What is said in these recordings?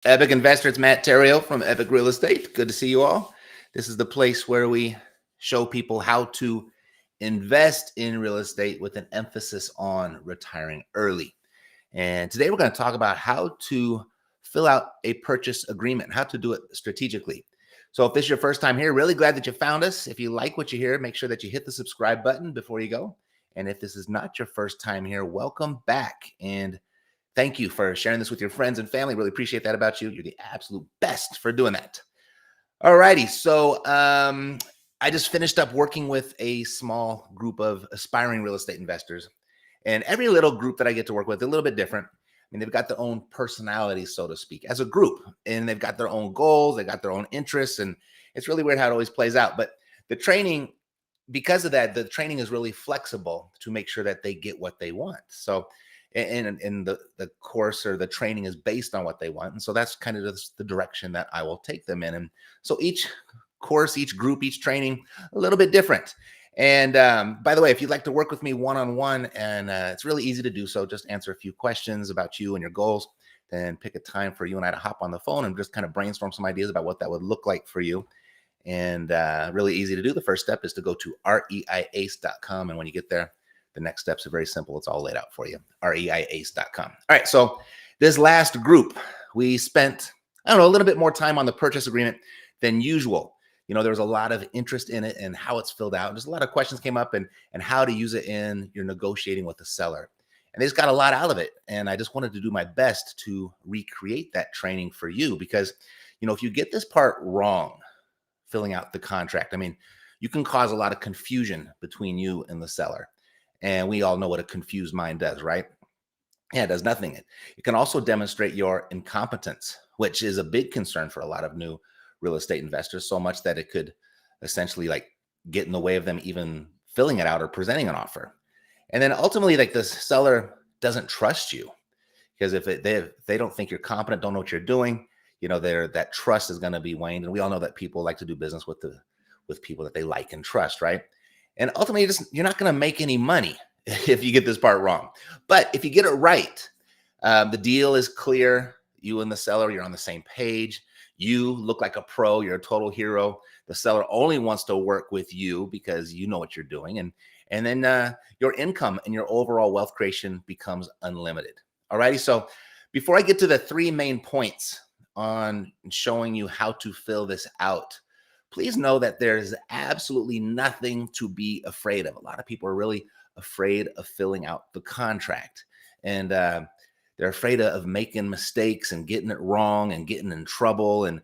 Epic Investor, it's Matt Terrio from Epic Real Estate. Good to see you all. This is the place where we show people how to invest in real estate with an emphasis on retiring early. And today we're going to talk about how to fill out a purchase agreement, how to do it strategically. So if this is your first time here, really glad that you found us. If you like what you hear, make sure that you hit the subscribe button before you go. And if this is not your first time here, welcome back. And thank you for sharing this with your friends and family. Really appreciate that about you. You're the absolute best for doing that. All righty. So I just finished up working with a small group of aspiring real estate investors. And every little group that I get to work with, a little bit different. I mean, they've got their own personality, so to speak, as a group. And they've got their own goals. They've got their own interests. And it's really weird how it always plays out. But the training, because of that, the training is really flexible to make sure that they get what they want. So and the course or the training is based on what they want. And so that's kind of the direction that I will take them in. And so each course, each group, each training, a little bit different. And by the way, if you'd like to work with me one-on-one, and it's really easy to do so, just answer a few questions about you and your goals, then pick a time for you and I to hop on the phone and just kind of brainstorm some ideas about what that would look like for you. And really easy to do. The first step is to go to reiace.com. And when you get there, the next steps are very simple. It's all laid out for you. reiace.com. All right. So this last group, we spent, I don't know, a little bit more time on the purchase agreement than usual. You know, there was a lot of interest in it and how it's filled out. Just a lot of questions came up and how to use it in your negotiating with the seller. And they just got a lot out of it. And I just wanted to do my best to recreate that training for you because, you know, if you get this part wrong, filling out the contract, I mean, you can cause a lot of confusion between you and the seller. And we all know what a confused mind does, right? Yeah, it does nothing. It can also demonstrate your incompetence, which is a big concern for a lot of new real estate investors, so much that it could essentially like get in the way of them even filling it out or presenting an offer. And then ultimately, like the seller doesn't trust you because if they don't think you're competent, don't know what you're doing, you know, that trust is going to be waned. And we all know that people like to do business with people that they like and trust, right? And ultimately, you're not going to make any money if you get this part wrong. But if you get it right, the deal is clear. You and the seller, you're on the same page. You look like a pro. You're a total hero. The seller only wants to work with you because you know what you're doing. And then your income and your overall wealth creation becomes unlimited. All righty. So before I get to the three main points on showing you how to fill this out, please know that there's absolutely nothing to be afraid of. A lot of people are really afraid of filling out the contract. And they're afraid of making mistakes and getting it wrong and getting in trouble. And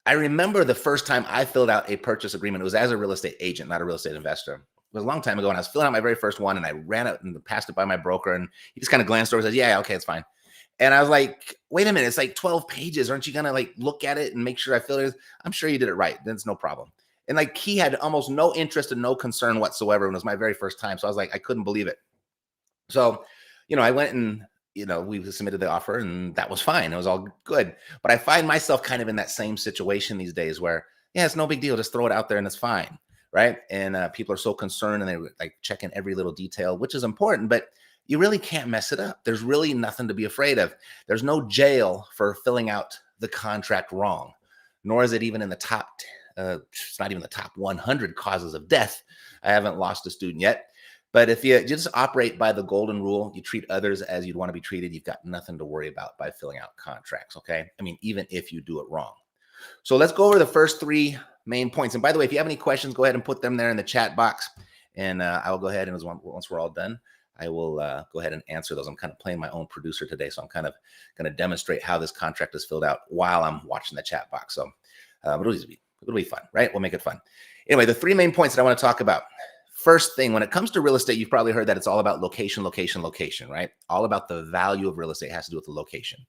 I remember the first time I filled out a purchase agreement, it was as a real estate agent, not a real estate investor. It was a long time ago, and I was filling out my very first one, and I ran it and passed it by my broker, and he just kind of glanced over and said, yeah, okay, it's fine. And I was like, wait a minute, it's like 12 pages. Aren't you going to like look at it and make sure I filled it? I'm sure you did it right. Then it's no problem. And like he had almost no interest and no concern whatsoever. And it was my very first time. So I was like, I couldn't believe it. So, you know, I went and, you know, we submitted the offer and that was fine. It was all good. But I find myself kind of in that same situation these days where, yeah, it's no big deal. Just throw it out there and it's fine. Right. And people are so concerned and they like checking every little detail, which is important, but you really can't mess it up. There's really nothing to be afraid of. There's no jail for filling out the contract wrong, nor is it even in the top, it's not even the top 100 causes of death. I haven't lost a student yet. But if you just operate by the golden rule, you treat others as you'd want to be treated, you've got nothing to worry about by filling out contracts, okay? I mean, even if you do it wrong. So let's go over the first three main points. And by the way, if you have any questions, go ahead and put them there in the chat box. And I will go ahead and once we're all done, I will go ahead and answer those. I'm kind of playing my own producer today, so I'm kind of going to demonstrate how this contract is filled out while I'm watching the chat box. So it'll be fun, right? We'll make it fun. Anyway, the three main points that I want to talk about. First thing, when it comes to real estate, you've probably heard that it's all about location, location, location, right? All about the value of real estate has to do with the location.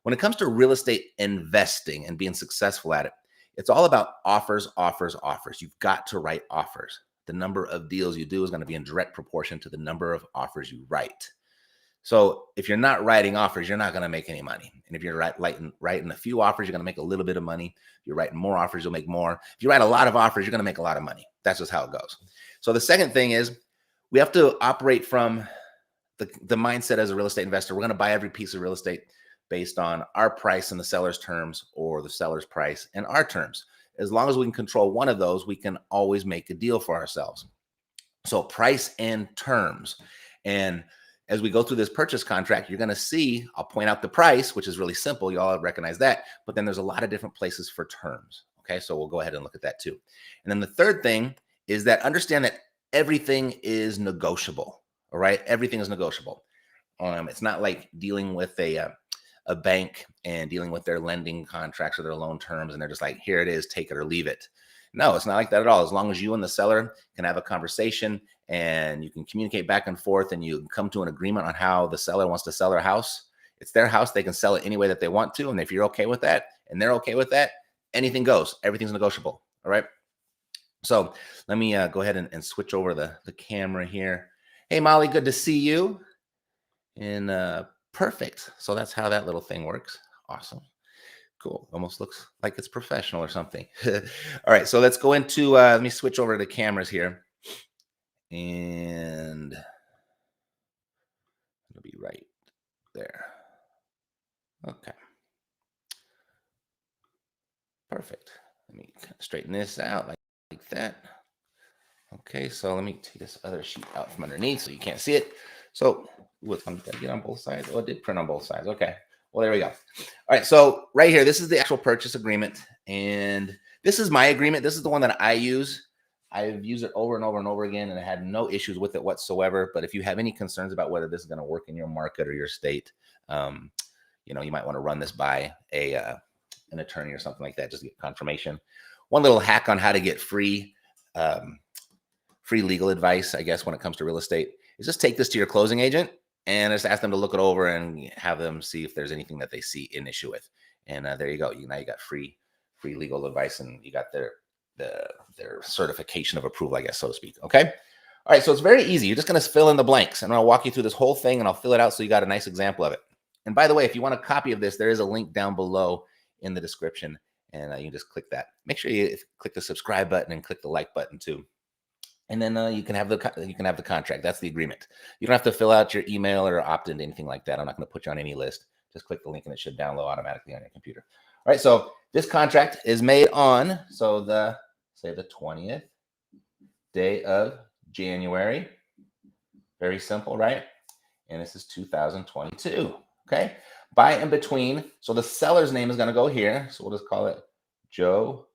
When it comes to real estate investing and being successful at it, it's all about offers, offers, offers. You've got to write offers. The number of deals you do is going to be in direct proportion to the number of offers you write. So if you're not writing offers, you're not going to make any money. And if you're writing a few offers, you're going to make a little bit of money. If you're writing more offers, you'll make more. If you write a lot of offers, you're going to make a lot of money. That's just how it goes. So the second thing is we have to operate from the mindset as a real estate investor. We're going to buy every piece of real estate based on our price and the seller's terms, or the seller's price and our terms. As long as we can control one of those, we can always make a deal for ourselves. So price and terms. And as we go through this purchase contract, you're going to see, I'll point out the price, which is really simple. You all recognize that. But then there's a lot of different places for terms. Okay, so we'll go ahead and look at that too. And then the third thing is that understand that everything is negotiable. All right, everything is negotiable. It's not like dealing with a bank and dealing with their lending contracts or their loan terms, and they're just like, here it is, take it or leave it. No, it's not like that at all. As long as you and the seller can have a conversation and you can communicate back and forth and you can come to an agreement on how the seller wants to sell their house, it's their house. They can sell it any way that they want to. And if you're okay with that and they're okay with that, anything goes. Everything's negotiable. All right. So let me go ahead and switch over the camera here. Hey, Molly, good to see you. And perfect. So that's how that little thing works. Awesome. Cool. Almost looks like it's professional or something. All right. So let's go into, let me switch over to the cameras here. And it'll be right there. Okay. Perfect. Let me straighten this out like that. Okay. So let me take this other sheet out from underneath so you can't see it. So did I get on both sides? Oh, it did print on both sides. Okay. Well, there we go. All right. So right here, this is the actual purchase agreement. And this is my agreement. This is the one that I use. I've used it over and over and over again, and I had no issues with it whatsoever. But if you have any concerns about whether this is going to work in your market or your state, you might want to run this by an attorney or something like that, just to get confirmation. One little hack on how to get free legal advice, I guess, when it comes to real estate, is just take this to your closing agent and just ask them to look it over and have them see if there's anything that they see an issue with. And there you go. Now you got free legal advice, and you got their certification of approval, I guess, so to speak. Okay. All right. So it's very easy. You're just going to fill in the blanks, and I'll walk you through this whole thing, and I'll fill it out so you got a nice example of it. And by the way, if you want a copy of this, there is a link down below in the description, and you can just click that. Make sure you click the subscribe button and click the like button too. And then you can have the contract. That's the agreement. You don't have to fill out your email or opt into anything like that. I'm not going to put you on any list. Just click the link and it should download automatically on your computer. All right. So this contract is made on, say the 20th day of January. Very simple, right? And this is 2022. Okay. By and between. So the seller's name is going to go here. So we'll just call it Joe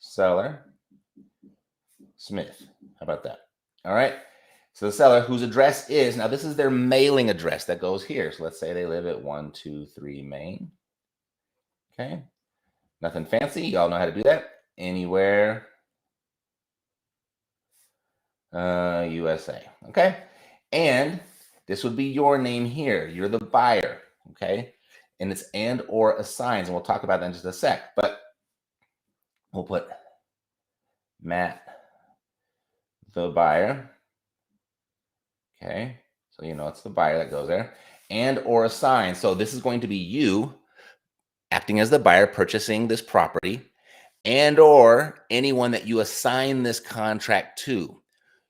Seller Smith. How about that? All right. So the seller, whose address is, now this is their mailing address that goes here. So let's say they live at 123 Main. Okay. Nothing fancy. Y'all know how to do that. Anywhere, USA. Okay. And this would be your name here. You're the buyer. Okay. And it's and or assigns. And we'll talk about that in just a sec. But we'll put Matt, the buyer. Okay. So, it's the buyer that goes there. And or assign. So this is going to be you acting as the buyer purchasing this property, and or anyone that you assign this contract to.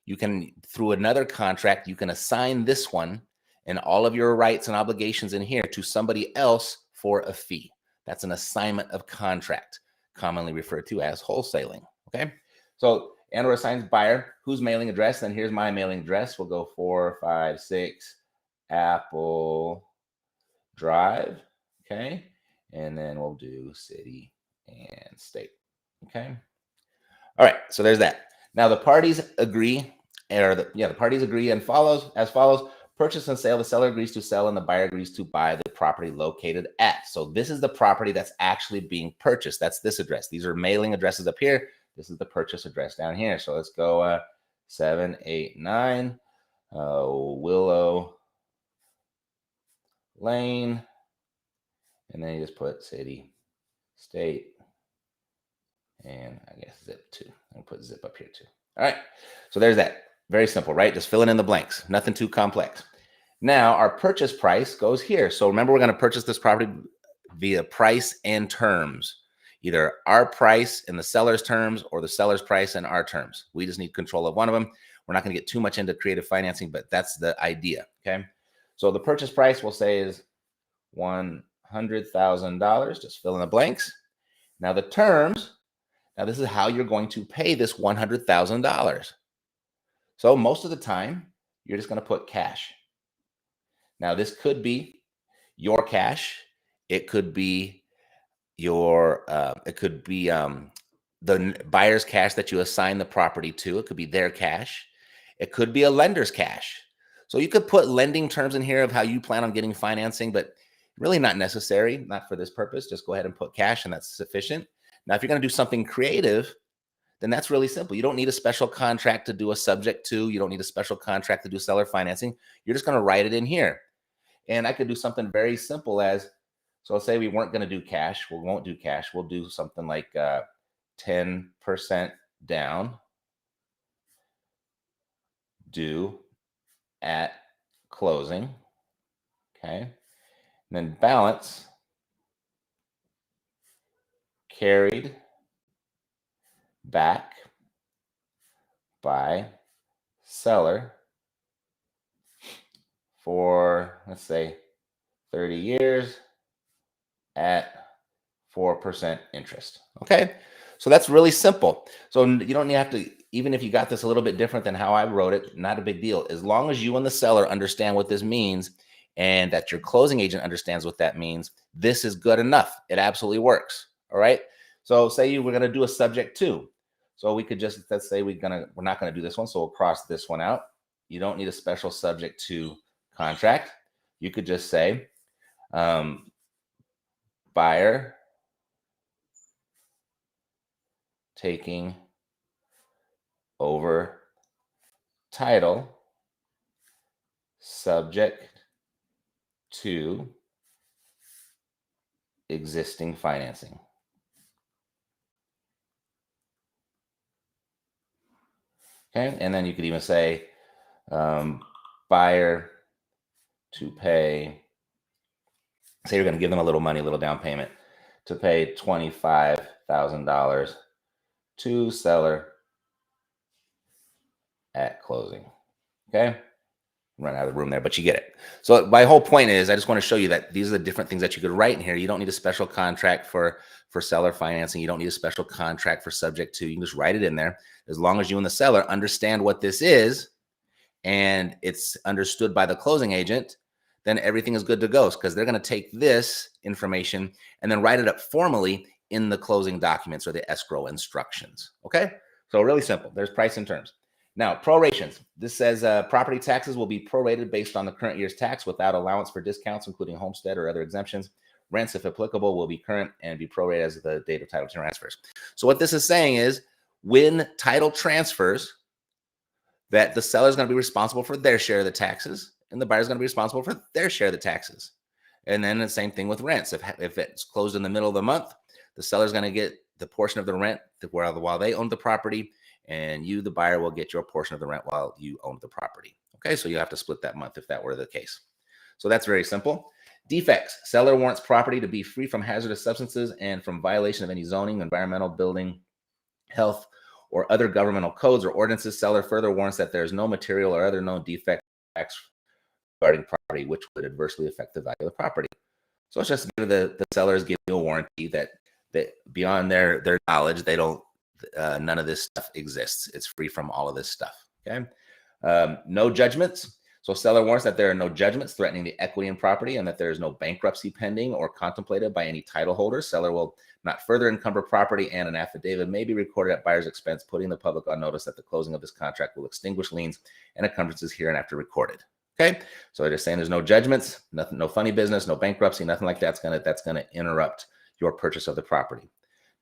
You can, through another contract, you can assign this one and all of your rights and obligations in here to somebody else for a fee. That's an assignment of contract, commonly referred to as wholesaling. Okay. So, and or assigns buyer, whose mailing address. Then here's my mailing address. We'll go 456 Apple Drive. Okay. And then we'll do city and state. Okay. All right. So there's that. Now the parties agree, the parties agree and as follows. Purchase and sale. The seller agrees to sell and the buyer agrees to buy the property located at. So this is the property that's actually being purchased. That's this address. These are mailing addresses up here. This is the purchase address down here. So let's go 789 Willow Lane. And then you just put city, state, and I guess zip too. I'll put zip up here too. All right. So there's that. Very simple, right? Just filling in the blanks. Nothing too complex. Now our purchase price goes here. So remember, we're going to purchase this property via price and terms. Either our price and the seller's terms or the seller's price and our terms. We just need control of one of them. We're not going to get too much into creative financing, but that's the idea. Okay. So the purchase price we'll say is $100,000. $100,000. Just fill in the blanks. Now the terms, now this is how you're going to pay this $100,000. So most of the time, you're just going to put cash. Now this could be your cash. It could be the buyer's cash that you assign the property to. It could be their cash. It could be a lender's cash. So you could put lending terms in here of how you plan on getting financing, but really not necessary, not for this purpose. Just go ahead and put cash and that's sufficient. Now, if you're going to do something creative, then that's really simple. You don't need a special contract to do a subject to. You don't need a special contract to do seller financing. You're just going to write it in here. And I could do something very simple as, so let's say we weren't going to do cash. We won't do cash. We'll do something like 10% down, due at closing. Okay. And then balance carried back by seller for, let's say, 30 years at 4% interest. Okay. So that's really simple. So you don't have to, even if you got this a little bit different than how I wrote it, not a big deal. As long as you and the seller understand what this means and that your closing agent understands what that means, this is good enough. It absolutely works. All right. So say we're going to do a subject to. So we could just, let's say we're not going to do this one. So we'll cross this one out. You don't need a special subject to contract. You could just say, buyer taking over title subject to existing financing. Okay, and then you could even say buyer to pay, say you're going to give them a little money, a little down payment, to pay $25,000 to seller at closing. Okay, run out of the room there, but you get it. So my whole point is, I just want to show you that these are the different things that you could write in here. You don't need a special contract for seller financing. You don't need a special contract for subject to. You can just write it in there. As long as you and the seller understand what this is and it's understood by the closing agent, then everything is good to go, because they're going to take this information and then write it up formally in the closing documents or the escrow instructions. Okay, so really simple. There's price and terms. Now, prorations. This says property taxes will be prorated based on the current year's tax without allowance for discounts, including homestead or other exemptions. Rents, if applicable, will be current and be prorated as of the date of title transfers. So what this is saying is, when title transfers, that the seller is going to be responsible for their share of the taxes, and the buyer is going to be responsible for their share of the taxes. And then the same thing with rents. If it's closed in the middle of the month, the seller is going to get the portion of the rent while they own the property, and you, the buyer, will get your portion of the rent while you own the property. Okay, so you have to split that month if that were the case. So that's very simple. Defects. Seller warrants property to be free from hazardous substances and from violation of any zoning, environmental, building, health, or other governmental codes or ordinances. Seller further warrants that there is no material or other known defect regarding property which would adversely affect the value of the property. So it's just the sellers give you a warranty that beyond their knowledge, they don't, none of this stuff exists. It's free from all of this stuff. Okay. No judgments. So seller warrants that there are no judgments threatening the equity in property and that there is no bankruptcy pending or contemplated by any title holder. Seller will not further encumber property, and an affidavit may be recorded at buyer's expense, putting the public on notice that the closing of this contract will extinguish liens and encumbrances hereinafter recorded. Okay, so they're just saying there's no judgments, nothing, no funny business, no bankruptcy, nothing like that's gonna interrupt your purchase of the property.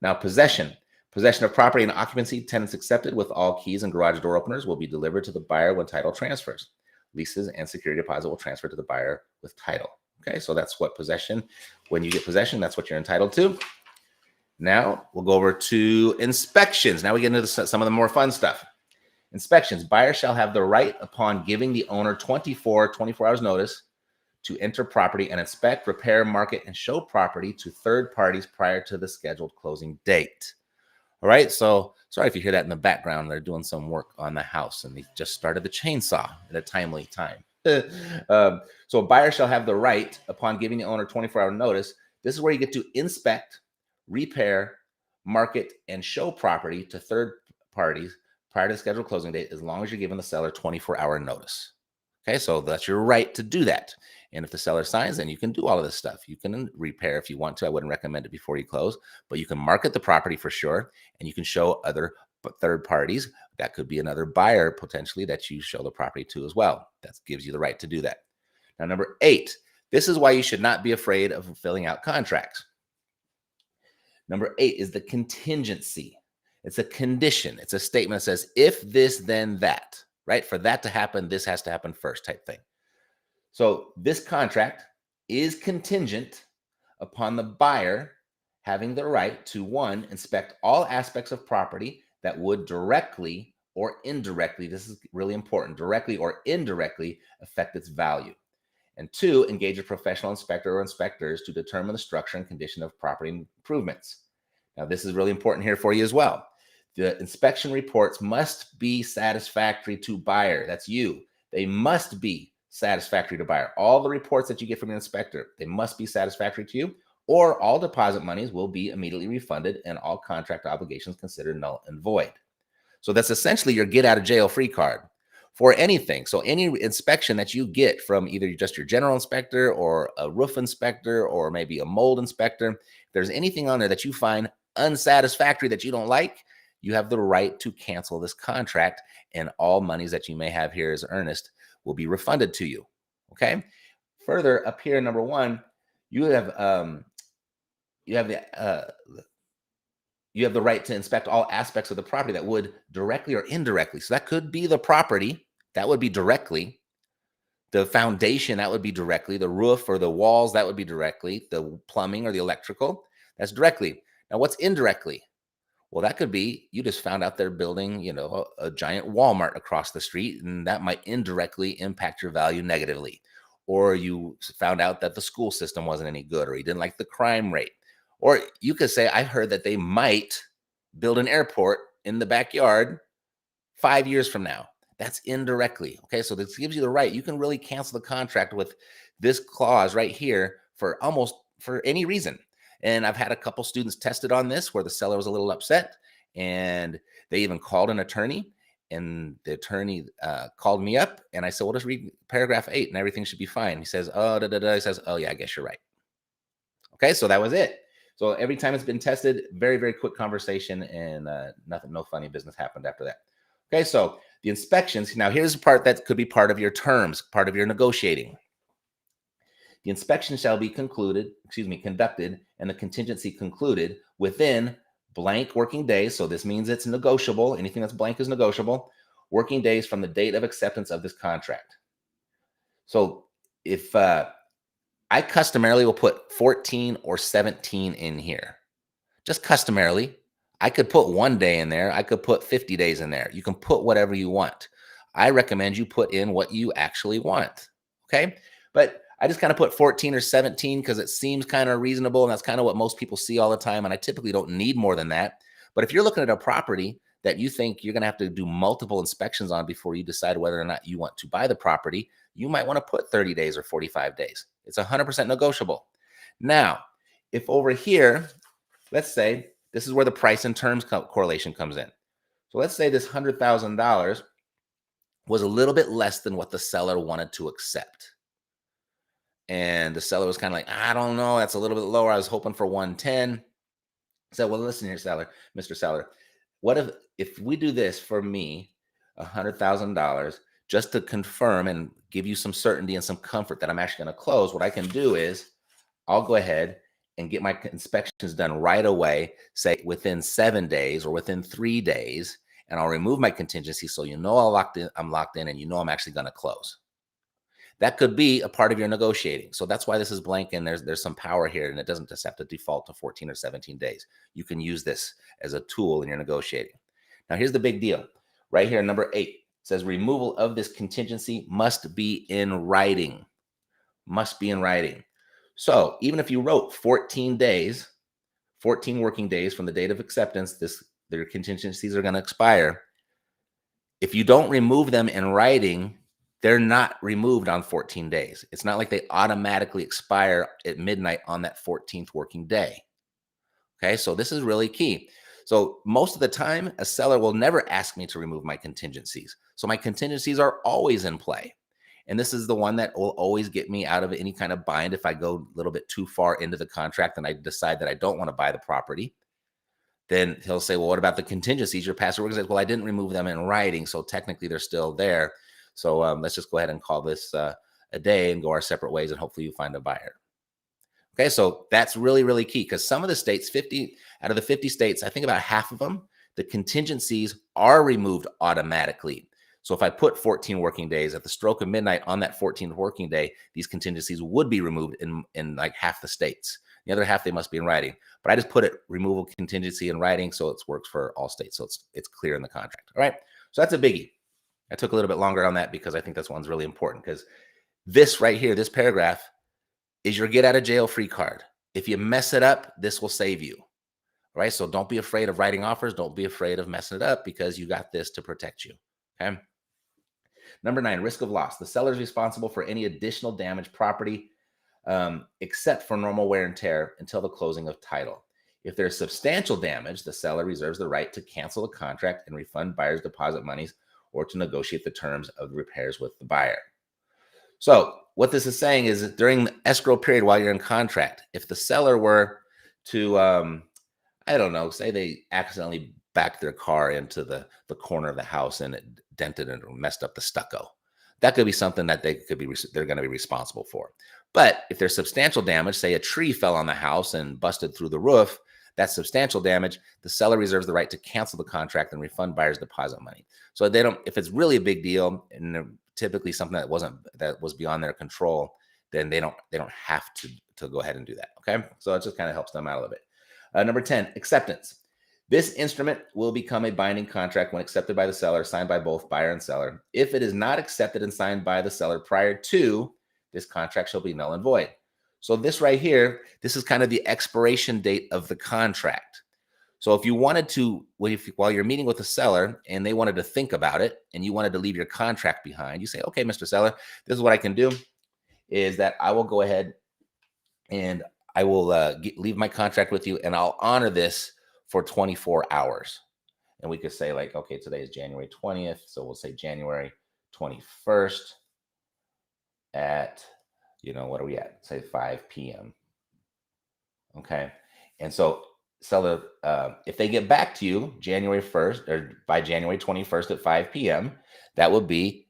Now, possession of property and occupancy, tenants accepted with all keys and garage door openers will be delivered to the buyer when title transfers. Leases and security deposit will transfer to the buyer with title. Okay, so that's what possession. When you get possession, that's what you're entitled to. Now we'll go over to inspections. Now we get into some of the more fun stuff. Inspections. Buyer shall have the right, upon giving the owner 24 hours notice, to enter property and inspect, repair, market, and show property to third parties prior to the scheduled closing date. All right. So sorry if you hear that in the background. They're doing some work on the house and they just started the chainsaw at a timely time. So a buyer shall have the right, upon giving the owner 24-hour notice, This is where you get to inspect, repair, market, and show property to third parties prior to the scheduled closing date, as long as you're giving the seller 24-hour notice. Okay, so that's your right to do that. And if the seller signs, then you can do all of this stuff. You can repair if you want to. I wouldn't recommend it before you close, but you can market the property for sure, and you can show other third parties. That could be another buyer potentially that you show the property to as well. That gives you the right to do that. Now, number 8, this is why you should not be afraid of filling out contracts. Number 8 is the contingency. It's a condition. It's a statement that says, if this, then that, right? For that to happen, this has to happen first type thing. So this contract is contingent upon the buyer having the right to, 1, inspect all aspects of property that would directly or indirectly, this is really important, directly or indirectly affect its value. And 2, engage a professional inspector or inspectors to determine the structure and condition of property improvements. Now, this is really important here for you as well. The inspection reports must be satisfactory to buyer. That's you. They must be satisfactory to buyer. All the reports that you get from your inspector, they must be satisfactory to you, or all deposit monies will be immediately refunded and all contract obligations considered null and void. So that's essentially your get out of jail free card for anything. So any inspection that you get from either just your general inspector or a roof inspector or maybe a mold inspector, if there's anything on there that you find unsatisfactory that you don't like, you have the right to cancel this contract, and all monies that you may have here as earnest will be refunded to you. Okay. Further up here, number 1, you have the right to inspect all aspects of the property that would directly or indirectly. So that could be the property, that would be directly. The foundation, that would be directly. The roof or the walls, that would be directly. The plumbing or the electrical, that's directly. Now, what's indirectly? Well, that could be you just found out they're building, a giant Walmart across the street, and that might indirectly impact your value negatively. Or you found out that the school system wasn't any good, or you didn't like the crime rate. Or you could say, I heard that they might build an airport in the backyard 5 years from now. That's indirectly. Okay, so this gives you the right. You can really cancel the contract with this clause right here for any reason. And I've had a couple students tested on this where the seller was a little upset, and they even called an attorney, and the attorney called me up, and I said, well, just read paragraph 8 and everything should be fine. He says, oh, He says, oh yeah, I guess you're right. Okay, so that was it. So every time it's been tested, very, very quick conversation, and no funny business happened after that. Okay, so the inspections. Now here's the part that could be part of your terms, part of your negotiating. The inspection shall be conducted, and the contingency concluded within blank working days. So this means it's negotiable. Anything that's blank is negotiable. Working days from the date of acceptance of this contract. So if I customarily will put 14 or 17 in here, just customarily. I could put 1 day in there. I could put 50 days in there. You can put whatever you want. I recommend you put in what you actually want. Okay. But I just kind of put 14 or 17 because it seems kind of reasonable. And that's kind of what most people see all the time. And I typically don't need more than that. But if you're looking at a property that you think you're going to have to do multiple inspections on before you decide whether or not you want to buy the property, you might want to put 30 days or 45 days. It's 100% negotiable. Now, if over here, let's say this is where the price and terms correlation comes in. So let's say this $100,000 was a little bit less than what the seller wanted to accept. And the seller was kind of like, I don't know, that's a little bit lower. I was hoping for 110. So, well, listen here, Mr. Seller. What if we do this for me, $100,000, just to confirm and give you some certainty and some comfort that I'm actually going to close? What I can do is I'll go ahead and get my inspections done right away, say within 7 days or within 3 days, and I'll remove my contingency so I'm locked in, and I'm actually going to close. That could be a part of your negotiating. So that's why this is blank, and there's some power here, and it doesn't just have to default to 14 or 17 days. You can use this as a tool in your negotiating. Now, here's the big deal. Right here, number 8 says removal of this contingency must be in writing. Must be in writing. So even if you wrote 14 working days from the date of acceptance, their contingencies are going to expire. If you don't remove them in writing, they're not removed on 14 days. It's not like they automatically expire at midnight on that 14th working day. Okay, so this is really key. So most of the time, a seller will never ask me to remove my contingencies. So my contingencies are always in play. And this is the one that will always get me out of any kind of bind if I go a little bit too far into the contract and I decide that I don't want to buy the property. Then he'll say, well, what about the contingencies? Your past work says, well, I didn't remove them in writing, so technically they're still there. So let's just go ahead and call this a day and go our separate ways, and hopefully you find a buyer. Okay, so that's really, really key because some of the states, 50 out of the 50 states, I think about half of them, the contingencies are removed automatically. So if I put 14 working days at the stroke of midnight on that 14th working day, these contingencies would be removed in like half the states. The other half, they must be in writing. But I just put it removal contingency in writing so it works for all states. So it's clear in the contract. All right, so that's a biggie. I took a little bit longer on that because I think this one's really important because this right here, this paragraph, is your get out of jail free card. If you mess it up, this will save you. Right? So don't be afraid of writing offers. Don't be afraid of messing it up because you got this to protect you. Okay. Number 9, risk of loss. The seller is responsible for any additional damaged property except for normal wear and tear until the closing of title. If there's substantial damage, the seller reserves the right to cancel the contract and refund buyer's deposit monies or to negotiate the terms of the repairs with the buyer. So what this is saying is that during the escrow period while you're in contract, if the seller were to, I don't know, say they accidentally backed their car into the corner of the house and it dented and messed up the stucco, that could be something that they're going to be responsible for. But if there's substantial damage, say a tree fell on the house and busted through the roof, that's substantial damage. The seller reserves the right to cancel the contract and refund buyer's deposit money. So they don't, if it's really a big deal and typically something that was beyond their control, then they don't have to go ahead and do that. Okay, so it just kind of helps them out a little bit. Number 10, acceptance. This instrument will become a binding contract when accepted by the seller, signed by both buyer and seller. If it is not accepted and signed by the seller prior to, this contract shall be null and void. So this right here, this is kind of the expiration date of the contract. So if you wanted to, while you're meeting with the seller and they wanted to think about it and you wanted to leave your contract behind, you say, okay, Mr. Seller, this is what I can do is that I will go ahead and I will leave my contract with you and I'll honor this for 24 hours. And we could say like, okay, today is January 20th. So we'll say January 21st at, what are we at? Say 5 p.m. Okay. And so seller, if they get back to you January 1st or by January 21st at 5 p.m., that would be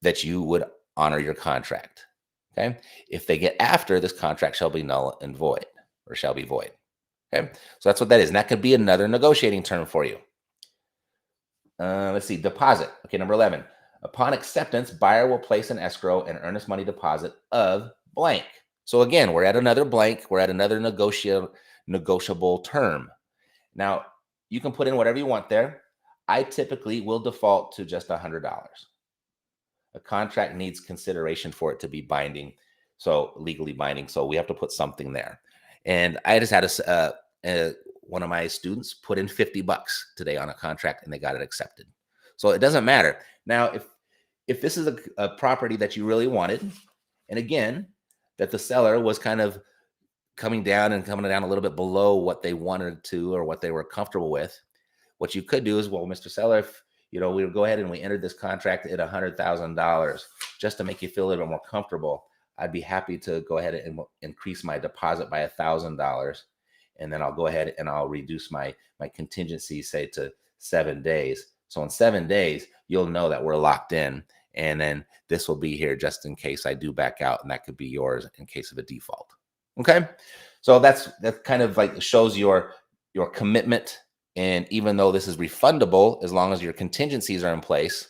that you would honor your contract. Okay. If they get after, this contract shall be null and void or shall be void. Okay. So that's what that is. And that could be another negotiating term for you. Let's see. Deposit. Okay. Number 11. Upon acceptance, buyer will place an escrow and earnest money deposit of blank. So again, we're at another blank. We're at another negotiable term. Now, you can put in whatever you want there. I typically will default to just $100. A contract needs consideration for it to be binding, so legally binding. So we have to put something there. And I just had one of my students put in $50 today on a contract and they got it accepted. So it doesn't matter. Now, if this is a property that you really wanted, and again, that the seller was kind of coming down a little bit below what they wanted to or what they were comfortable with, what you could do is, well, Mr. Seller, if we would go ahead and we entered this contract at $100,000 just to make you feel a little bit more comfortable, I'd be happy to go ahead and increase my deposit by $1,000. And then I'll go ahead and I'll reduce my contingency, say, to 7 days. So in 7 days, you'll know that we're locked in. And then this will be here just in case I do back out, and that could be yours in case of a default. Okay. So that kind of like shows your commitment. And even though this is refundable, as long as your contingencies are in place,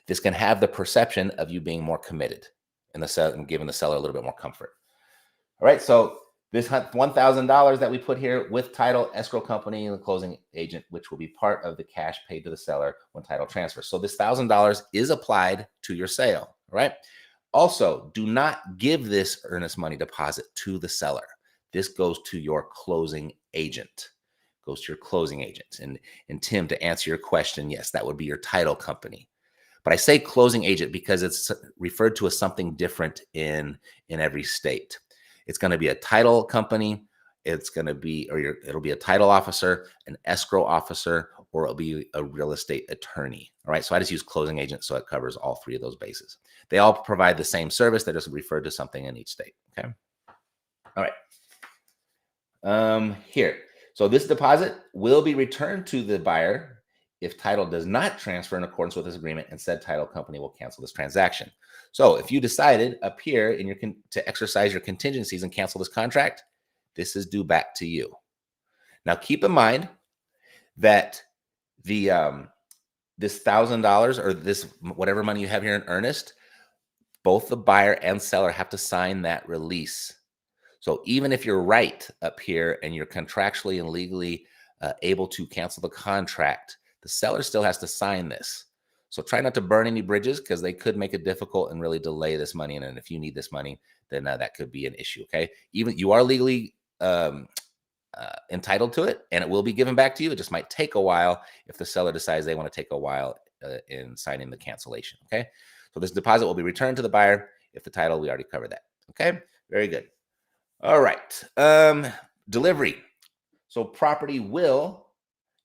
this can have the perception of you being more committed and giving the seller a little bit more comfort. All right. So this $1,000 that we put here with title, escrow company, and the closing agent, which will be part of the cash paid to the seller when title transfers. So this $1,000 is applied to your sale. All right. Also, do not give this earnest money deposit to the seller. This goes to your closing agent. And Tim, to answer your question, yes, that would be your title company. But I say closing agent because it's referred to as something different in every state. It's going to be a title company. It's going to be, it'll be a title officer, an escrow officer, or it'll be a real estate attorney. All right. So I just use closing agent so it covers all three of those bases. They all provide the same service. They're just referred to something in each state. Okay. All right. Here. So this deposit will be returned to the buyer if title does not transfer in accordance with this agreement, and said title company will cancel this transaction. So if you decided up here in your to exercise your contingencies and cancel this contract, this is due back to you. Now keep in mind that the this $1,000 or this whatever money you have here in earnest, both the buyer and seller have to sign that release. So even if you're right up here and you're contractually and legally able to cancel the contract, the seller still has to sign this. So try not to burn any bridges, because they could make it difficult and really delay this money. And if you need this money, then that could be an issue. Okay. Even you are legally entitled to it, and it will be given back to you. It just might take a while if the seller decides they want to take a while in signing the cancellation. Okay. So this deposit will be returned to the buyer if the title, we already covered that. Okay. Very good. All right. Delivery. So property will,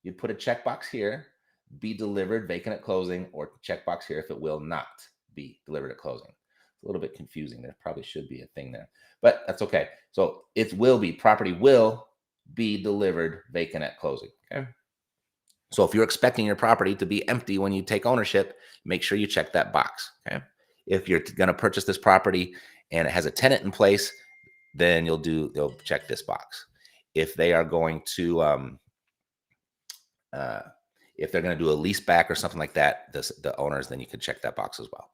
you'd put a checkbox here, be delivered vacant at closing, or checkbox here if it will not be delivered at closing. It's a little bit confusing. There probably should be a thing there, but that's okay. So it will be, property will be delivered vacant at closing. Okay. So if you're expecting your property to be empty when you take ownership, make sure you check that box. Okay. If you're going to purchase this property and it has a tenant in place, then they'll check this box. If they are going to, if they're going to do a lease back or something like that, the owners, then you can check that box as well.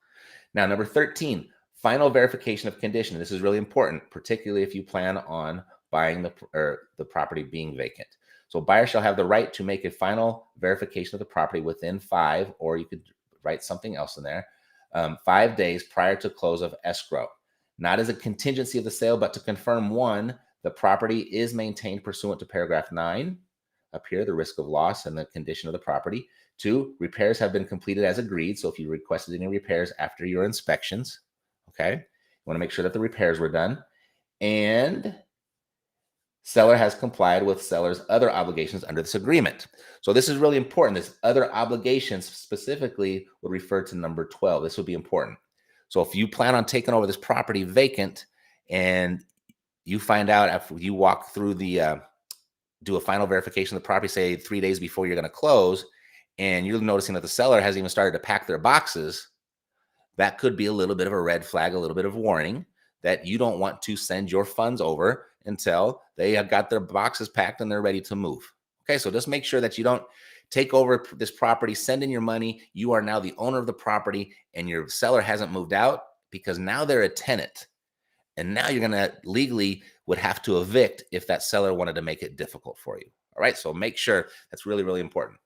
Now, number 13, final verification of condition. This is really important, particularly if you plan on buying the property being vacant. So buyer shall have the right to make a final verification of the property within 5, or you could write something else in there, 5 days prior to close of escrow. Not as a contingency of the sale, but to confirm, 1, the property is maintained pursuant to paragraph 9, up here, the risk of loss and the condition of the property. 2, repairs have been completed as agreed. So if you requested any repairs after your inspections, okay, you want to make sure that the repairs were done. And seller has complied with seller's other obligations under this agreement. So this is really important. This other obligations specifically would refer to number 12. This would be important. So if you plan on taking over this property vacant and you find out after you walk through the, do a final verification of the property, say 3 days before you're going to close, and you're noticing that the seller hasn't even started to pack their boxes, that could be a little bit of a red flag, a little bit of warning that you don't want to send your funds over until they have got their boxes packed and they're ready to move. Okay, so just make sure that you don't take over this property, send in your money. You are now the owner of the property and your seller hasn't moved out, because now they're a tenant. And now you're going to legally would have to evict if that seller wanted to make it difficult for you. All right, so make sure that's really, really important.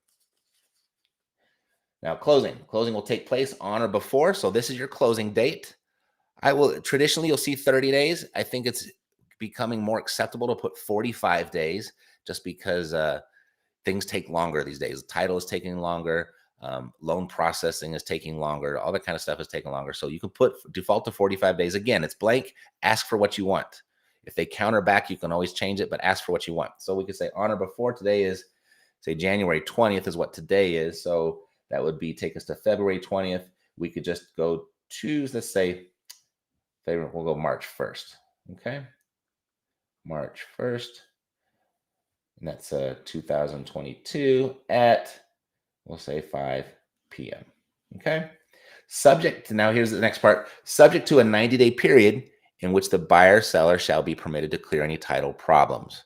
Now, closing will take place on or before. So this is your closing date. Traditionally, you'll see 30 days. I think it's becoming more acceptable to put 45 days just because things take longer these days. The title is taking longer. Loan processing is taking longer. All that kind of stuff is taking longer. So you can put default to 45 days. Again, it's blank. Ask for what you want. If they counter back, you can always change it, but ask for what you want. So we could say on or before. Today is, say, January 20th is what today is. So that would be take us to February 20th. We could just go choose, let's say, we'll go March 1st. Okay. March 1st. And that's 2022 at, we'll say 5 p.m. Okay. Subject to, now here's the next part, subject to a 90-day period in which the buyer seller shall be permitted to clear any title problems.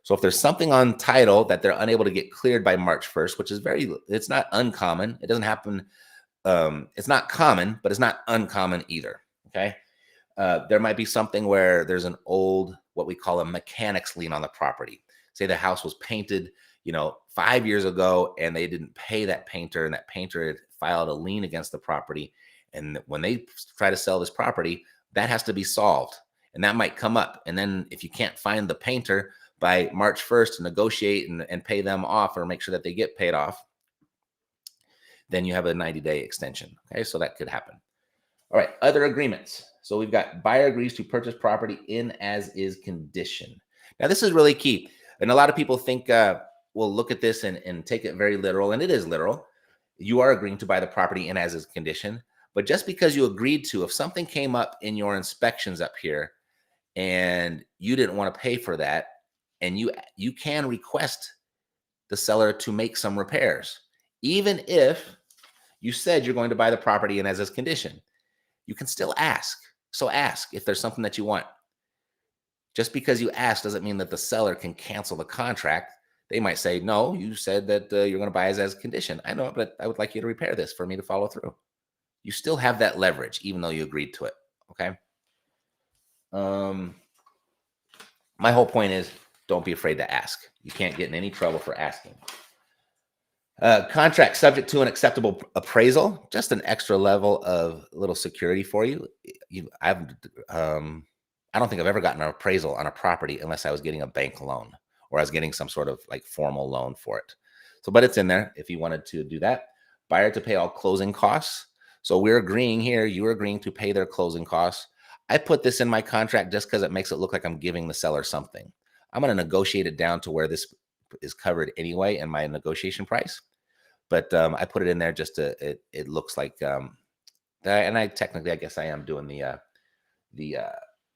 So if there's something on title that they're unable to get cleared by March 1st, which is it's not uncommon. It doesn't happen. It's not common, but it's not uncommon either. Okay. There might be something where there's an old, what we call a mechanics lien on the property. Say the house was painted, 5 years ago, and they didn't pay that painter, and that painter had filed a lien against the property. And when they try to sell this property, that has to be solved. And that might come up. And then if you can't find the painter by March 1st to negotiate and pay them off or make sure that they get paid off, then you have a 90-day extension. Okay, so that could happen. All right, other agreements. So we've got buyer agrees to purchase property in as is condition. Now, this is really key. And a lot of people think, we'll look at this and take it very literal, and it is literal. You are agreeing to buy the property in as is condition. But just because you agreed to, if something came up in your inspections up here and you didn't want to pay for that, and you can request the seller to make some repairs, even if you said you're going to buy the property in as is condition. You can still ask. So ask if there's something that you want. Just because you ask doesn't mean that the seller can cancel the contract. They might say, no, you said that you're going to buy as condition. I know, but I would like you to repair this for me to follow through. You still have that leverage, even though you agreed to it. Okay. My whole point is, don't be afraid to ask. You can't get in any trouble for asking. Contract subject to an acceptable appraisal, just an extra level of little security for you. I don't think I've ever gotten an appraisal on a property unless I was getting a bank loan or I was getting some sort of like formal loan for it. So, but it's in there if you wanted to do that. Buyer to pay all closing costs. So we're agreeing here, you're agreeing to pay their closing costs. I put this in my contract just because it makes it look like I'm giving the seller something. I'm going to negotiate it down to where this is covered anyway in my negotiation price. But I put it in there just to, it looks like, and I technically, I guess I am doing the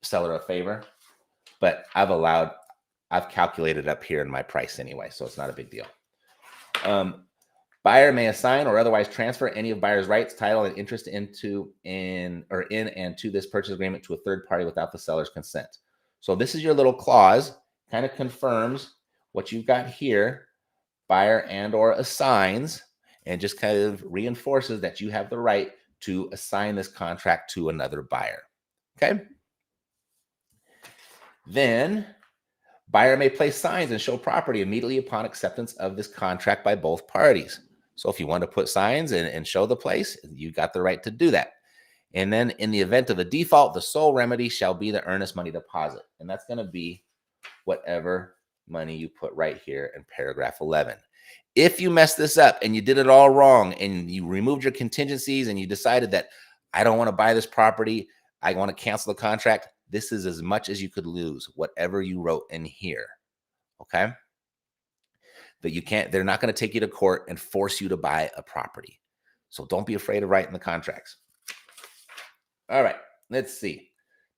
seller a favor, but I've calculated up here in my price anyway, so it's not a big deal. Buyer may assign or otherwise transfer any of buyer's rights, title, and interest in and to this purchase agreement to a third party without the seller's consent. So this is your little clause, kind of confirms what you've got here. Buyer and or assigns, and just kind of reinforces that you have the right to assign this contract to another buyer. Okay. Then buyer may place signs and show property immediately upon acceptance of this contract by both parties. So if you want to put signs and show the place, you got the right to do that. And then in the event of a default, the sole remedy shall be the earnest money deposit. And that's going to be whatever money you put right here in paragraph 11. If you mess this up and you did it all wrong and you removed your contingencies and you decided that I don't want to buy this property, I want to cancel the contract, this is as much as you could lose, whatever you wrote in here. Okay? But you can't, they're not going to take you to court and force you to buy a property. So don't be afraid of writing the contracts. All right, let's see.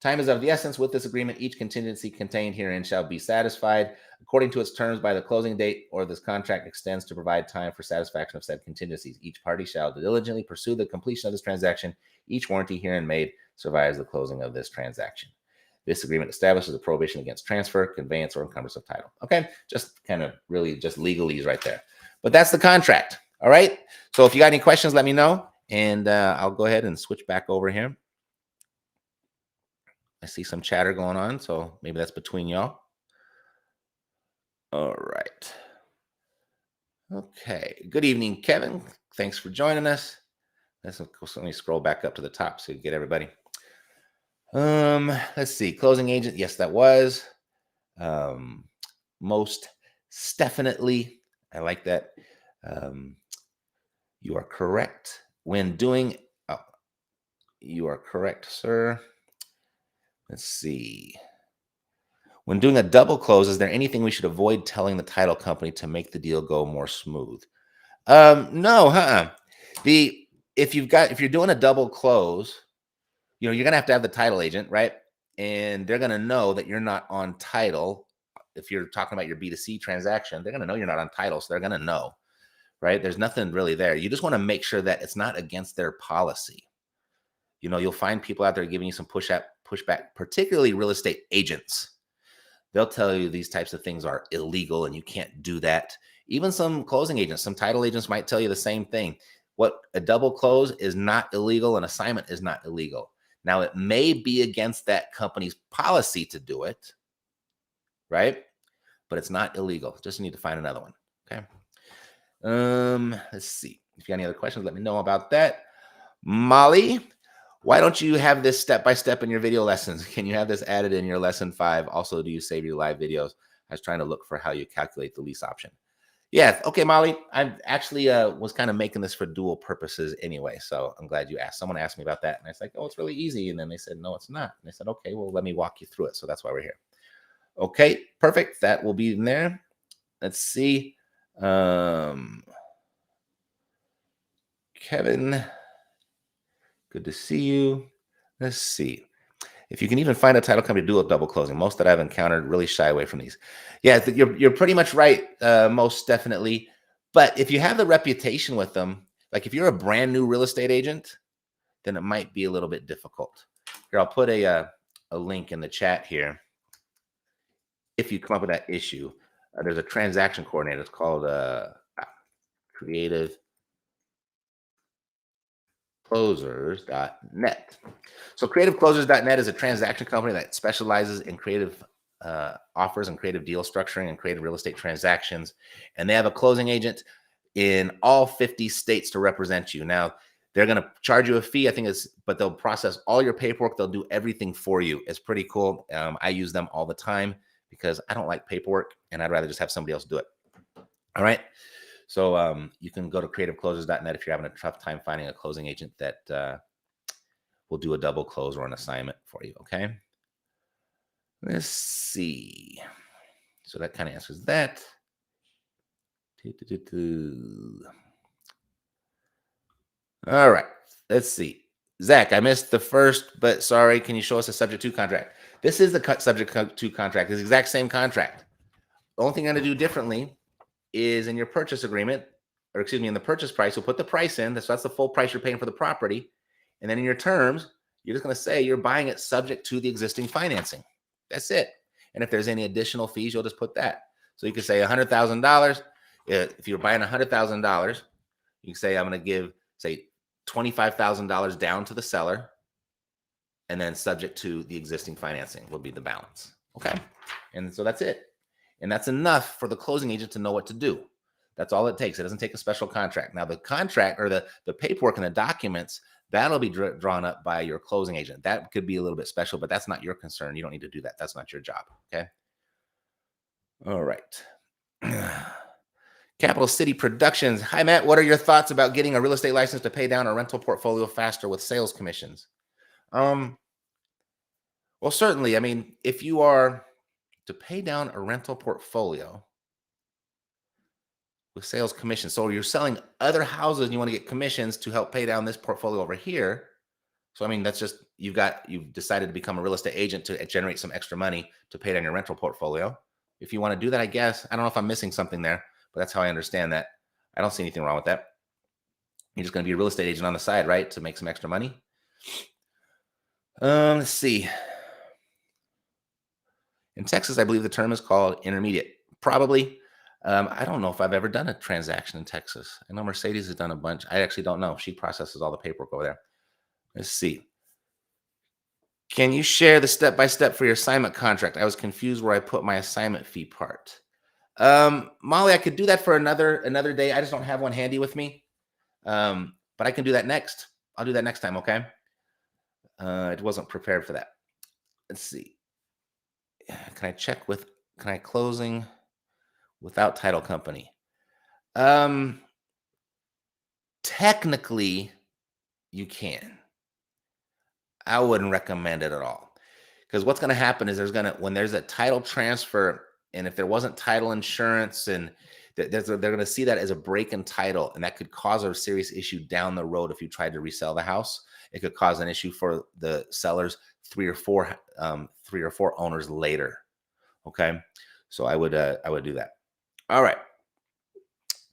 Time is of the essence. With this agreement, each contingency contained herein shall be satisfied according to its terms by the closing date, or this contract extends to provide time for satisfaction of said contingencies. Each party shall diligently pursue the completion of this transaction. Each warranty herein made survives the closing of this transaction. This agreement establishes a prohibition against transfer, conveyance, or encumbrance of title. Okay, just kind of really just legalese right there. But that's the contract. All right. So if you got any questions, let me know, and I'll go ahead and switch back over here. I see some chatter going on, so maybe that's between y'all. All right. Okay. Good evening, Kevin. Thanks for joining us. Let me scroll back up to the top so you get everybody. Let's see. Closing agent. Yes, that was. Most definitely. I like that. You are correct. When doing, you are correct, sir. Let's see. When doing a double close, is there anything we should avoid telling the title company to make the deal go more smooth? No, if you're doing a double close, you're gonna have to have the title agent, right? And they're gonna know that you're not on title. If you're talking about your B2C transaction, they're gonna know you're not on title, so they're gonna know, right? There's nothing really there. You just want to make sure that it's not against their policy. You'll find people out there giving you some pushback, particularly real estate agents. They'll tell you these types of things are illegal and you can't do that. Even some closing agents, some title agents might tell you the same thing. What a double close is not illegal, an assignment is not illegal. Now, it may be against that company's policy to do it, right? But it's not illegal. Just need to find another one. Okay. Let's see. If you got any other questions, let me know about that. Molly, why don't you have this step-by-step in your video lessons? Can you have this added in your lesson 5? Also, do you save your live videos? I was trying to look for how you calculate the lease option. Yeah. Okay, Molly. I actually was kind of making this for dual purposes anyway. So I'm glad you asked. Someone asked me about that. And I was like, oh, it's really easy. And then they said, no, it's not. And I said, okay, well, let me walk you through it. So that's why we're here. Okay, perfect. That will be in there. Let's see. Um, Kevin, good to see you. Let's see. If you can even find a title company to do a double closing, most that I've encountered really shy away from these. Yeah, you're pretty much right, most definitely. But if you have the reputation with them, like if you're a brand new real estate agent, then it might be a little bit difficult. Here, I'll put a link in the chat here. If you come up with that issue, there's a transaction coordinator. It's called Creative Closers.net. So creativeclosers.net is a transaction company that specializes in creative offers and creative deal structuring and creative real estate transactions. And they have a closing agent in all 50 states to represent you. Now, they're going to charge you a fee, I think but they'll process all your paperwork. They'll do everything for you. It's pretty cool. I use them all the time because I don't like paperwork and I'd rather just have somebody else do it. All right. So you can go to creativeclosers.net if you're having a tough time finding a closing agent that will do a double close or an assignment for you. Okay. Let's see. So that kind of answers that. All right. Let's see. Zach, I missed the first, but sorry. Can you show us a subject to contract? This is the subject to contract. It's the exact same contract. The only thing I'm going to do differently is in your purchase agreement, or excuse me, in the purchase price, you'll put the price in. That's the full price you're paying for the property. And then in your terms, you're just going to say you're buying it subject to the existing financing. That's it. And if there's any additional fees, you'll just put that. So you can say $100,000. If you're buying $100,000, you can say I'm going to give, say, $25,000 down to the seller, and then subject to the existing financing will be the balance. Okay. And so that's it. And that's enough for the closing agent to know what to do. That's all it takes. It doesn't take a special contract. Now, the contract or the paperwork and the documents, that'll be drawn up by your closing agent. That could be a little bit special, but that's not your concern. You don't need to do that. That's not your job. Okay. All right. Capital City Productions. Hi, Matt. What are your thoughts about getting a real estate license to pay down a rental portfolio faster with sales commissions? Well, certainly. I mean, if you are to pay down a rental portfolio with sales commissions, so you're selling other houses and you want to get commissions to help pay down this portfolio over here. So, I mean, that's just you've decided to become a real estate agent to generate some extra money to pay down your rental portfolio. If you want to do that, I guess. I don't know if I'm missing something there, but that's how I understand that. I don't see anything wrong with that. You're just going to be a real estate agent on the side, right? To make some extra money. Let's see. In Texas, I believe the term is called intermediate. Probably. I don't know if I've ever done a transaction in Texas. I know Mercedes has done a bunch. I actually don't know. She processes all the paperwork over there. Let's see. Can you share the step-by-step for your assignment contract? I was confused where I put my assignment fee part. Molly, I could do that for another day. I just don't have one handy with me. But I can do that next. I'll do that next time, okay? I wasn't prepared for that. Let's see. Can I closing without title company? Technically, you can. I wouldn't recommend it at all. Because what's going to happen is when there's a title transfer, and if there wasn't title insurance, and they're going to see that as a break in title, and that could cause a serious issue down the road if you tried to resell the house. It could cause an issue for the sellers three or four owners later. Okay, so I would do that. All right,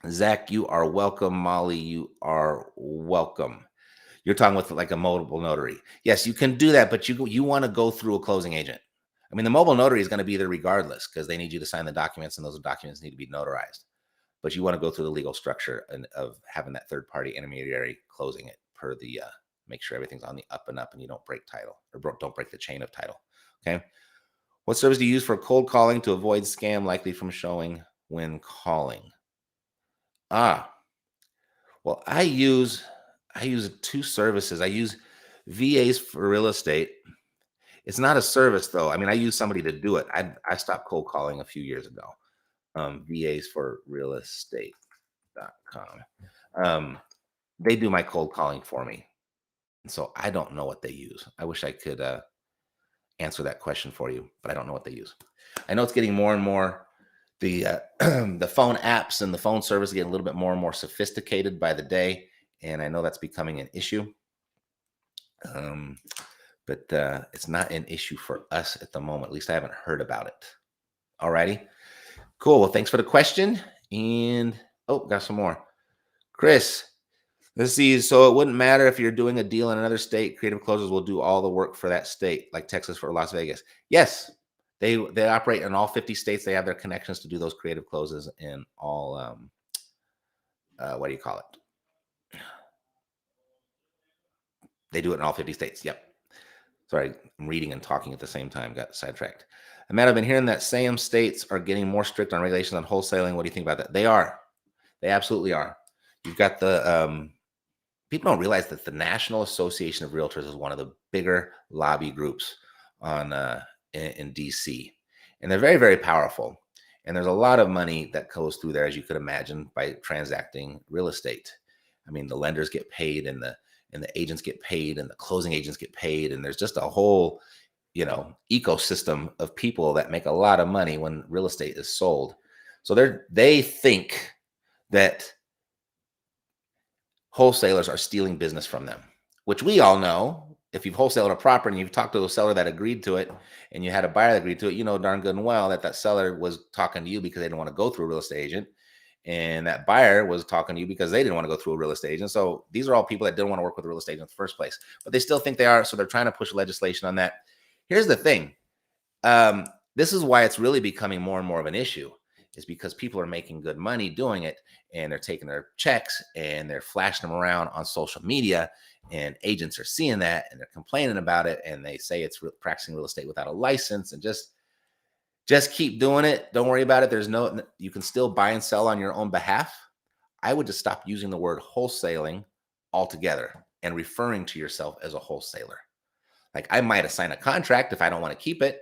Zach, you are welcome. Molly, you are welcome. You're talking with like a mobile notary. Yes, you can do that, but you want to go through a closing agent. I mean, the mobile notary is going to be there regardless because they need you to sign the documents, and those documents need to be notarized. But you want to go through the legal structure of having that third party intermediary closing it per the make sure everything's on the up and up, and you don't break title or don't break the chain of title. Okay. What service do you use for cold calling to avoid scam likely from showing when calling? Well, I use two services. I use VAs for real estate. It's not a service though. I mean, I use somebody to do it. I stopped cold calling a few years ago. VAs for real estate.com. They do my cold calling for me. And so I don't know what they use. I wish I could answer that question for you, but I don't know what they use. I know it's getting more and more, the the phone apps and the phone service getting a little bit more and more sophisticated by the day, and I know that's becoming an issue. Um, but it's not an issue for us at the moment. At least I haven't heard about it. Alrighty, cool. Well, thanks for the question. And got some more. Chris, let's see. So it wouldn't matter if you're doing a deal in another state. Creative closers will do all the work for that state, like Texas for Las Vegas. Yes, they operate in all 50 states. They have their connections to do those creative closes in all. What do you call it? They do it in all 50 states. Yep. Sorry, I'm reading and talking at the same time. Got sidetracked. Matt, I've been hearing that some states are getting more strict on regulations on wholesaling. What do you think about that? They are. They absolutely are. You've got the people don't realize that the National Association of Realtors is one of the bigger lobby groups on in DC, and they're very, very powerful. And there's a lot of money that goes through there, as you could imagine, by transacting real estate. I mean, the lenders get paid, and the agents get paid, and the closing agents get paid, and there's just a whole ecosystem of people that make a lot of money when real estate is sold. So they think that wholesalers are stealing business from them, which we all know. If you've wholesaled a property and you've talked to a seller that agreed to it, and you had a buyer that agreed to it, you know darn good and well that seller was talking to you because they didn't want to go through a real estate agent, and that buyer was talking to you because they didn't want to go through a real estate agent. So these are all people that didn't want to work with a real estate agent in the first place, but they still think they are. So they're trying to push legislation on that. Here's the thing. This is why it's really becoming more and more of an issue, is because people are making good money doing it, and they're taking their checks and they're flashing them around on social media, and agents are seeing that and they're complaining about it, and they say it's practicing real estate without a license, and just keep doing it. Don't worry about it. You can still buy and sell on your own behalf. I would just stop using the word wholesaling altogether and referring to yourself as a wholesaler. Like, I might assign a contract if I don't want to keep it,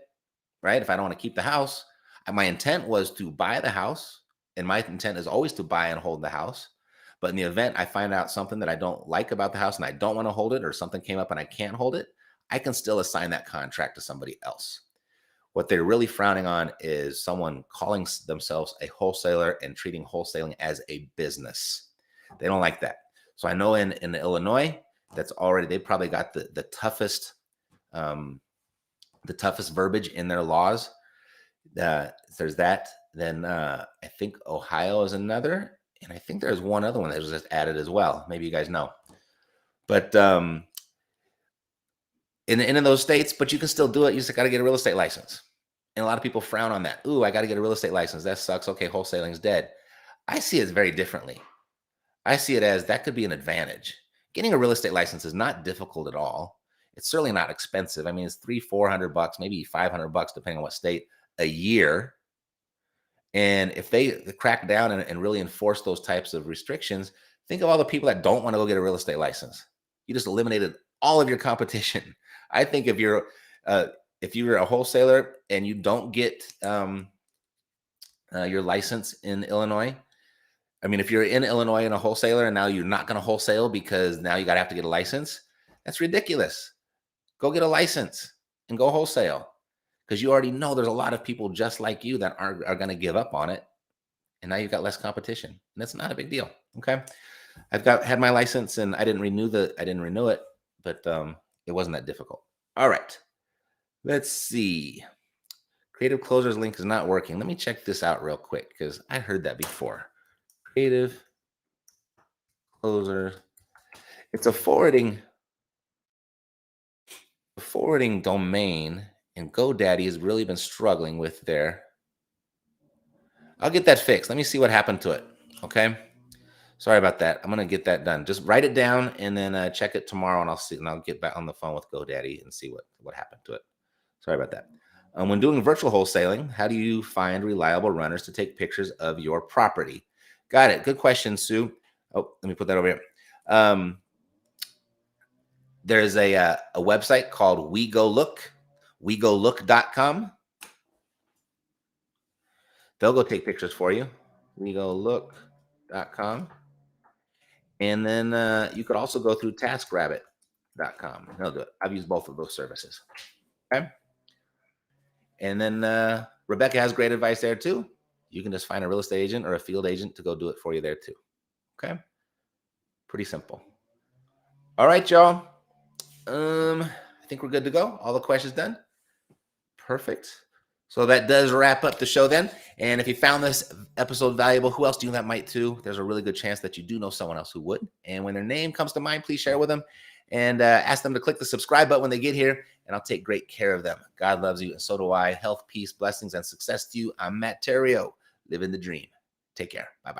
right? If I don't want to keep the house. My intent was to buy the house, and my intent is always to buy and hold the house. But in the event I find out something that I don't like about the house and I don't want to hold it, or something came up and I can't hold it, I can still assign that contract to somebody else. What they're really frowning on is someone calling themselves a wholesaler and treating wholesaling as a business. They don't like that. So I know in Illinois, they probably got the toughest verbiage in their laws. There's that. Then I think Ohio is another, and I think there's one other one that was just added as well. Maybe you guys know, but in those states, but you can still do it. You just got to get a real estate license, and a lot of people frown on that. Ooh, I got to get a real estate license. That sucks. Okay, wholesaling's dead. I see it very differently. I see it as that could be an advantage. Getting a real estate license is not difficult at all. It's certainly not expensive. I mean, it's $300-400, maybe $500, depending on what state, a year. And if they crack down and really enforce those types of restrictions, think of all the people that don't want to go get a real estate license. You just eliminated all of your competition. I think if you're a wholesaler and you don't get your license in Illinois, I mean, if you're in Illinois and a wholesaler and now you're not going to wholesale because now you got to have to get a license, that's ridiculous. Go get a license and go wholesale, because you already know there's a lot of people just like you that are going to give up on it. And now you've got less competition, and that's not a big deal. Okay. Had my license, and I didn't renew it, but it wasn't that difficult. All right. Let's see. Creative Closers link is not working. Let me check this out real quick, because I heard that before. Creative Closer. It's a forwarding domain, and GoDaddy has really been struggling with their. I'll get that fixed. Let me see what happened to it. Okay. Sorry about that. I'm going to get that done. Just write it down and then check it tomorrow, and I'll see, and I'll get back on the phone with GoDaddy and see what happened to it. Sorry about that. When doing virtual wholesaling, how do you find reliable runners to take pictures of your property? Got it. Good question, Sue. Oh, let me put that over here. There's a website called WeGoLook, wegolook.com. They'll go take pictures for you. We go look.com. And then you could also go through taskrabbit.com. They'll do it. I've used both of those services. Okay. And then Rebecca has great advice there too. You can just find a real estate agent or a field agent to go do it for you there too. Okay. Pretty simple. All right, y'all. I think we're good to go. All the questions done. Perfect. So that does wrap up the show then. And if you found this episode valuable, who else do you know that might too? There's a really good chance that you do know someone else who would. And when their name comes to mind, please share with them and ask them to click the subscribe button when they get here. And I'll take great care of them. God loves you, and so do I. Health, peace, blessings, and success to you. I'm Matt Theriault, living the dream. Take care. Bye-bye.